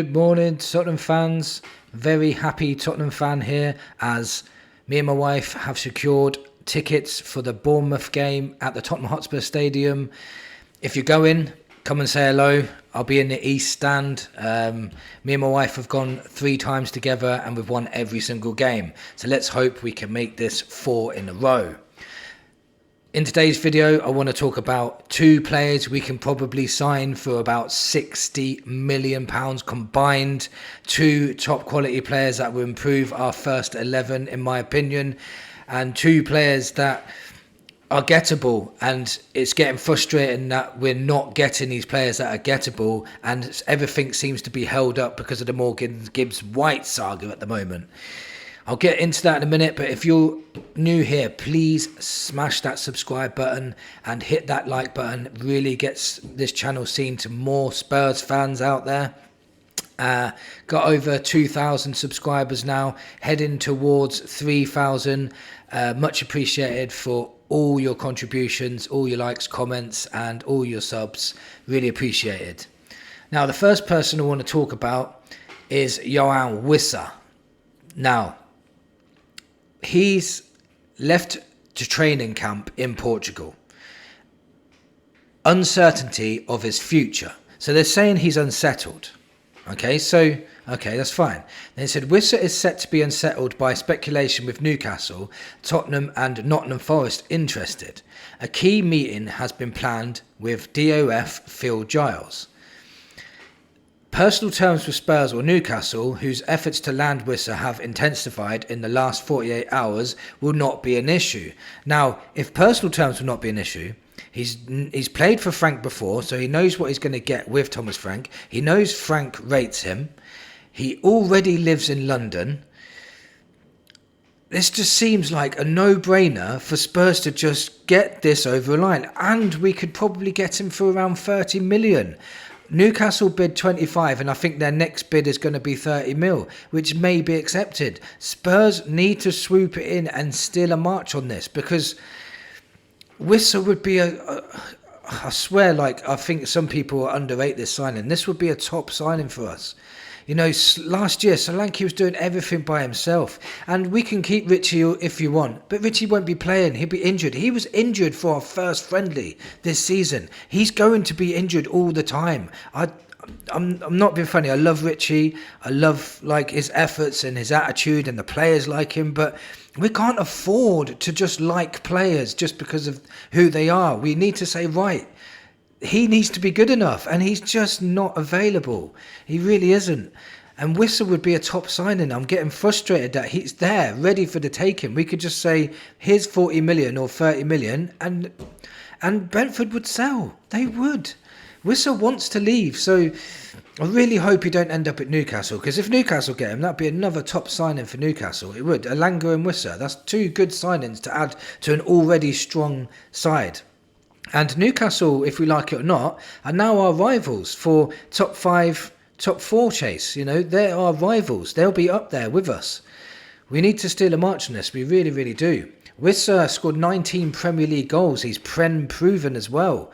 Good morning, Tottenham fans. Very happy Tottenham fan here, as me and my wife have secured tickets for the Bournemouth game at the Tottenham Hotspur Stadium. If you're going, come and say hello. I'll be in the East Stand. Me and my wife have gone 3 times together and we've won every single game. So let's hope we can make this 4 in a row. In today's video, I want to talk about 2 players we can probably sign for about £60 million combined. 2 top quality players that will improve our first 11, in my opinion. And 2 players that are gettable, and it's getting frustrating that we're not getting these players that are gettable, and everything seems to be held up because of the Morgan Gibbs-White saga at the moment. I'll get into that in a minute, but if you're new here, please smash that subscribe button and hit that like button. It really gets this channel seen to more Spurs fans out there. Got over 2,000 subscribers now, heading towards 3,000. Much appreciated for all your contributions, all your likes, comments, and all your subs. Really appreciated. Now, the first person I want to talk about is João Wissa. Now, he's left to training camp in Portugal. Uncertainty of his future. So they're saying he's unsettled. Okay, that's fine. Then it said Wissa is set to be unsettled by speculation with Newcastle, Tottenham and Nottingham Forest interested. A key meeting has been planned with DOF Phil Giles. Personal terms with Spurs or Newcastle, whose efforts to land Wissa have intensified in the last 48 hours, will not be an issue. Now, if personal terms will not be an issue, he's played for Frank before, so he knows what he's going to get with Thomas Frank. He knows Frank rates him. He already lives in London. This just seems like a no-brainer for Spurs to just get this over the line. And we could probably get him for around 30 million. Newcastle bid 25, and I think their next bid is going to be 30 mil, which may be accepted. Spurs need to swoop it in and steal a march on this, because Wissa would be I swear, I think some people underrate this signing. This would be a top signing for us. You know, last year, Solanke was doing everything by himself. And we can keep Richie if you want. But Richie won't be playing. He'll be injured. He was injured for our first friendly this season. He's going to be injured all the time. I'm not being funny. I love Richie. I love his efforts and his attitude, and the players like him. But we can't afford to just like players just because of who they are. We need to say, right, he needs to be good enough, and he's just not available. He really isn't. And Wissa would be a top signing. I'm getting frustrated that he's there, ready for the taking. We could just say, here's 40 million or 30 million, and Brentford would sell. They would. Wissa wants to leave, so I really hope he don't end up at Newcastle, because if Newcastle get him, that'd be another top signing for Newcastle. It would. Elanga and Wissa. That's 2 good signings to add to an already strong side. And Newcastle, if we like it or not, are now our rivals for top 5, top 4 chase. You know, they're our rivals. They'll be up there with us. We need to steal a march on this. We really, really do. Wissa scored 19 Premier League goals. He's Prem proven as well.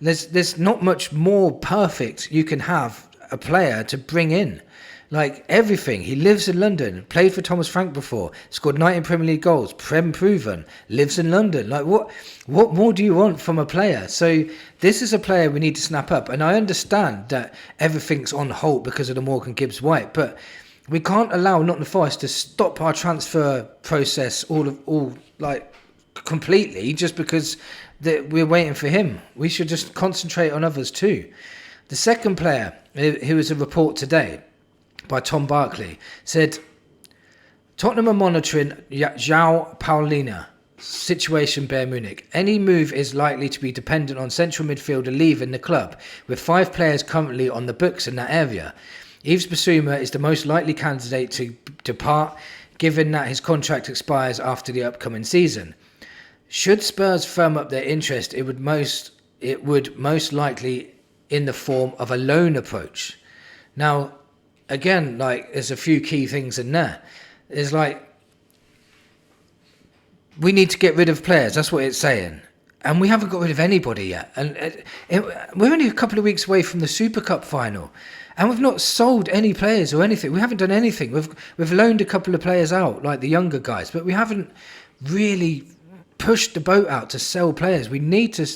There's not much more perfect you can have a player to bring in. Everything. He lives in London, played for Thomas Frank before, scored 19 Premier League goals, Prem proven, lives in London. What more do you want from a player? So this is a player we need to snap up. And I understand that everything's on hold because of the Morgan Gibbs-White, but we can't allow Nottingham Forest to stop our transfer process completely just because we're waiting for him. We should just concentrate on others too. The second player, who was a report today by Tom Barkley, said Tottenham are monitoring João Paulina situation Bayern Munich. Any move is likely to be dependent on central midfielder leaving the club, with 5 players currently on the books in that area. Yves Bissouma is the most likely candidate to depart, given that his contract expires after the upcoming season. Should Spurs firm up their interest, it would most likely in the form of a loan approach. Now, again, there's a few key things in there. It's we need to get rid of players. That's what it's saying. And we haven't got rid of anybody yet. And we're only a couple of weeks away from the Super Cup final. And we've not sold any players or anything. We haven't done anything. We've loaned a couple of players out, like the younger guys. But we haven't really pushed the boat out to sell players. We need to...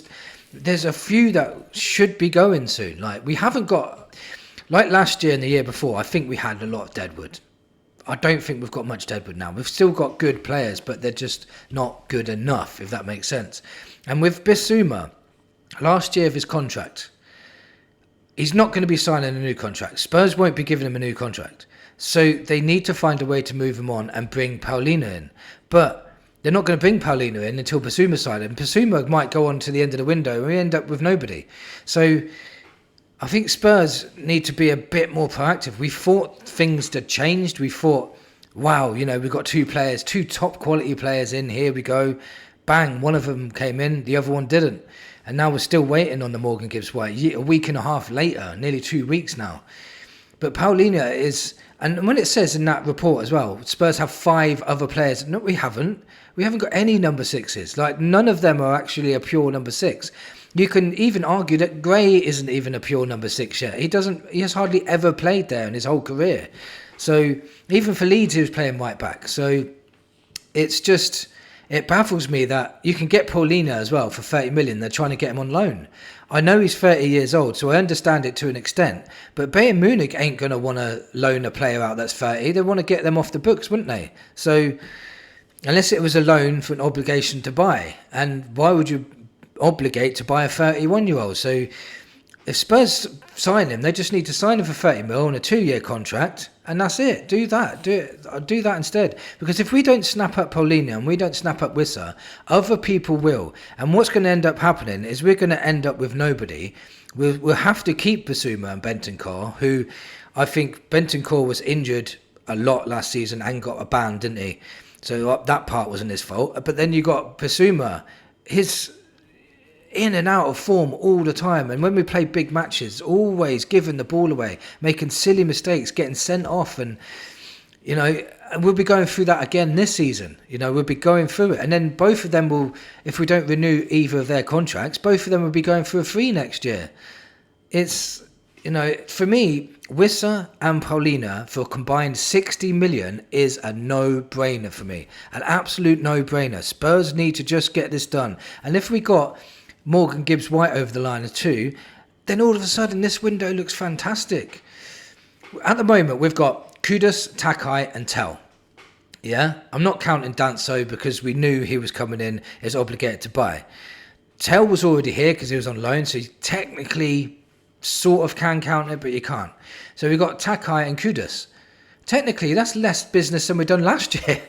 There's a few that should be going soon. Like, we haven't got... Like last year and the year before, I think we had a lot of deadwood. I don't think we've got much deadwood now. We've still got good players, but they're just not good enough, if that makes sense. And with Bissouma, last year of his contract, he's not going to be signing a new contract. Spurs won't be giving him a new contract. So they need to find a way to move him on and bring Paulina in. But they're not going to bring Paulina in until Bissouma signed him. Bissouma might go on to the end of the window and we end up with nobody. So I think Spurs need to be a bit more proactive. We thought things had changed. We thought, wow, we've got two top quality players in. Here we go. Bang, one of them came in, the other one didn't. And now we're still waiting on the Morgan Gibbs-White. A week and a half later, nearly 2 weeks now. But Paulina is... And when it says in that report as well, Spurs have 5 other players. No, we haven't. We haven't got any number 6s. Like, none of them are actually a pure number 6. You can even argue that Gray isn't even a pure number 6 yet. He has hardly ever played there in his whole career. So even for Leeds, he was playing right back. So it's just, it baffles me that you can get Paulina as well for 30 million. They're trying to get him on loan. I know he's 30 years old, so I understand it to an extent. But Bayern Munich ain't going to want to loan a player out that's 30. They want to get them off the books, wouldn't they? So unless it was a loan for an obligation to buy. And why would you obligate to buy a 31-year-old? So if Spurs sign him, they just need to sign him for 30 mil on a 2-year contract, and that's it. Do that instead. Because if we don't snap up Paulina and we don't snap up Wissa, other people will. And what's going to end up happening is we're going to end up with nobody. We'll have to keep Bissouma and Bentancur, who I think Bentancur was injured a lot last season and got a ban, didn't he? So that part wasn't his fault. But then you got Bissouma. His in and out of form all the time, and when we play big matches, always giving the ball away, making silly mistakes, getting sent off, and and we'll be going through that again this season. We'll be going through it, and then both of them will, if we don't renew either of their contracts, both of them will be going through a free next year. It's for me, Wissa and Paulina for a combined 60 million is a no-brainer for me, an absolute no-brainer. Spurs need to just get this done, and if we got Morgan Gibbs-White over the line of 2, then all of a sudden this window looks fantastic. At the moment, we've got Kudus, Takai and Tell. Yeah? I'm not counting Danso because we knew he was coming in as obligated to buy. Tell was already here because he was on loan, so he technically sort of can count it, but you can't. So we've got Takai and Kudus. Technically, that's less business than we've done last year.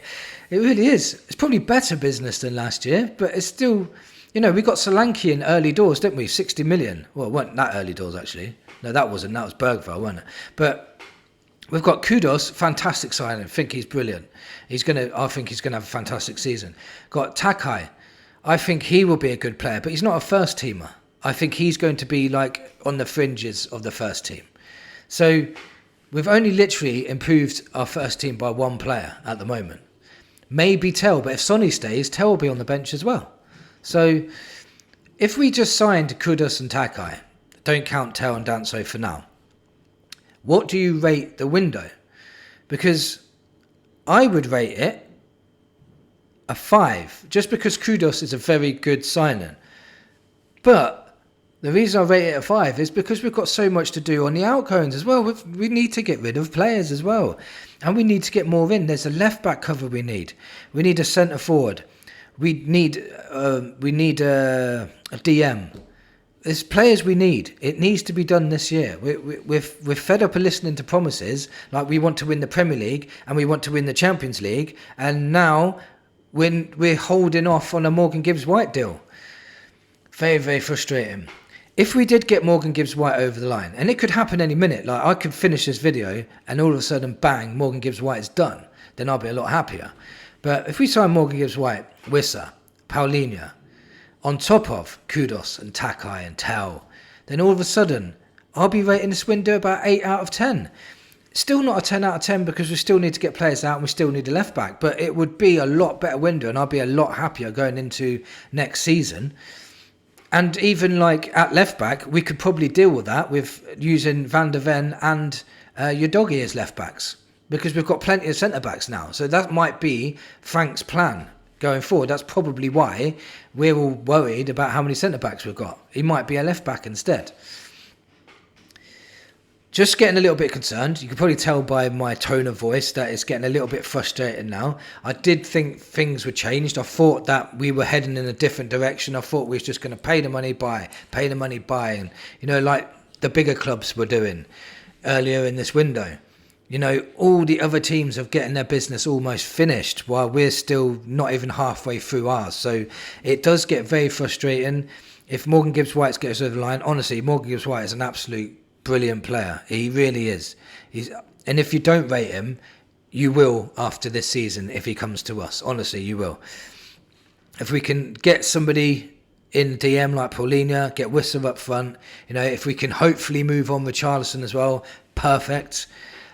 It really is. It's probably better business than last year, but it's still... we got Solanke in early doors, didn't we? 60 million. Well, it wasn't that early doors, actually. No, that wasn't. That was Bergvall, wasn't it? But we've got Kudus, fantastic signing. I think he's brilliant. I think he's going to have a fantastic season. Got Takai. I think he will be a good player, but he's not a first teamer. I think he's going to be like on the fringes of the first team. So we've only literally improved our first team by one player at the moment. Maybe Tell, but if Sonny stays, Tell will be on the bench as well. So if we just signed Kudus and Takai, don't count Tell and Danso for now, what do you rate the window? Because I would rate it a 5, just because Kudus is a very good signing. But the reason I rate it a 5 is because we've got so much to do on the outgoings as well. We need to get rid of players as well. And we need to get more in. There's a left-back cover we need. We need a centre-forward. We need a DM. There's players we need. It needs to be done this year. We're fed up of listening to promises like we want to win the Premier League and we want to win the Champions League, and now we're holding off on a Morgan Gibbs-White deal. Very, very frustrating. If we did get Morgan Gibbs-White over the line, and it could happen any minute, like I could finish this video and all of a sudden, bang, Morgan Gibbs-White is done, then I'll be a lot happier. But if we sign Morgan Gibbs-White, Wissa, Paulina, on top of Kudus and Takai and Tell, then all of a sudden, I'll be rating this window about 8 out of 10. Still not a 10 out of 10 because we still need to get players out and we still need a left back. But it would be a lot better window and I'll be a lot happier going into next season. And even like at left back, we could probably deal with that with using Van der Ven and your doggy as left backs, because we've got plenty of centre backs now. So that might be Frank's plan going forward. That's probably why we're all worried about how many centre backs we've got. He might be a left back instead. Just getting a little bit concerned. You can probably tell by my tone of voice that it's getting a little bit frustrated now. I did think things were changed. I thought that we were heading in a different direction. I thought we was just going to pay the money, buy. And, like the bigger clubs were doing earlier in this window. All the other teams are getting their business almost finished while we're still not even halfway through ours. So it does get very frustrating. If Morgan Gibbs-White gets over the line, honestly, Morgan Gibbs-White is an absolute brilliant player. He really is. And if you don't rate him, you will after this season if he comes to us. Honestly, you will. If we can get somebody in DM like Paulinho, get Whistler up front, if we can hopefully move on with Richarlison as well, perfect.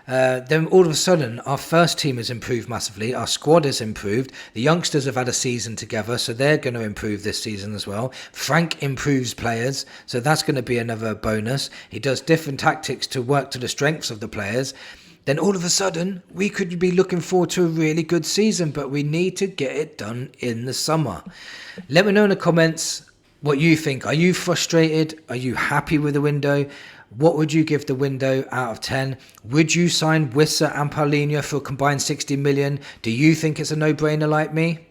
Then all of a sudden our first team has improved massively, our squad has improved, the youngsters have had a season together, so they're going to improve this season as well. Frank improves players, so that's going to be another bonus. He does different tactics to work to the strengths of the players. Then all of a sudden we could be looking forward to a really good season, but we need to get it done in the summer. Let me know in the comments what you think. Are you frustrated? Are you happy with the window? What would you give the window out of 10? Would you sign Whistler and Paulinho for a combined 60 million? Do you think it's a no-brainer like me?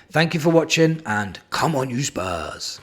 Thank you for watching, and come on you Spurs.